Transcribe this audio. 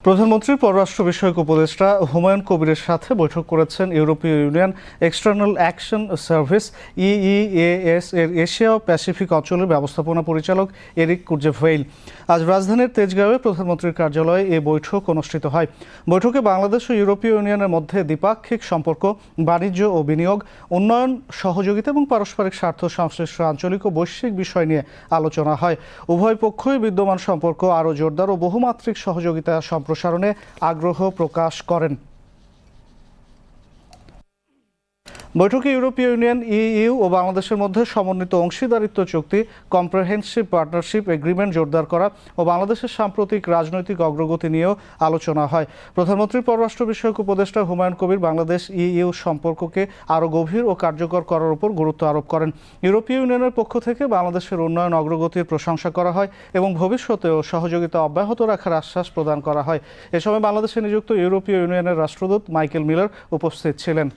প্রধানমন্ত্রীর পররাষ্ট্র বিষয়ক উপদেষ্টা হুমায়ুন কবিরের সাথে বৈঠক করেছেন ইউরোপীয় ইউনিয়ন এক্সটার্নাল অ্যাকশন সার্ভিস ইইএএস এর এশিয়া ও প্যাসিফিক অঞ্চলের ব্যবস্থাপনা পরিচালক এরিক কুর্জেভেইল। আজ রাজধানীর তেজগাঁওয়ে প্রধানমন্ত্রীর কার্যালয়ে এ বৈঠক অনুষ্ঠিত হয়। বৈঠকে বাংলাদেশ ও ইউরোপীয় ইউনিয়নের মধ্যে দ্বিপাক্ষিক সম্পর্ক, বাণিজ্য ও বিনিয়োগ, উন্নয়ন, সহযোগিতা এবং পারস্পরিক স্বার্থ সংশ্লিষ্ট আঞ্চলিক ও বৈশ্বিক বিষয় নিয়ে আলোচনা হয়। উভয় পক্ষই বিদ্যমান সম্পর্ক আরও জোরদার ও বহুমাত্রিক সহযোগিতা সম্প্রসারণে আগ্রহ প্রকাশ করেন। বৈঠকে ইউরোপীয় ইউনিয়ন ইইউ ও বাংলাদেশের মধ্যে সমন্বিত অংশীদারিত্ব চুক্তি কম্প্রিহেনসিভ পার্টনারশিপ এগ্রিমেন্ট জোরদার করা ও বাংলাদেশের সাম্প্রতিক রাজনৈতিক অগ্রগতি নিয়েও আলোচনা হয়। প্রধানমন্ত্রীর পররাষ্ট্র বিষয়ক উপদেষ্টা হুমায়ুন কবির বাংলাদেশ ইইউ সম্পর্ককে আরও গভীর ও কার্যকর করার উপর গুরুত্ব আরোপ করেন। ইউরোপীয় ইউনিয়নের পক্ষ থেকে বাংলাদেশের উন্নয়ন অগ্রগতির প্রশংসা করা হয় এবং ভবিষ্যতেও সহযোগিতা অব্যাহত রাখার আশ্বাস প্রদান করা হয়। এ সময় বাংলাদেশে নিযুক্ত ইউরোপীয় ইউনিয়নের রাষ্ট্রদূত মাইকেল মিলার উপস্থিত ছিলেন।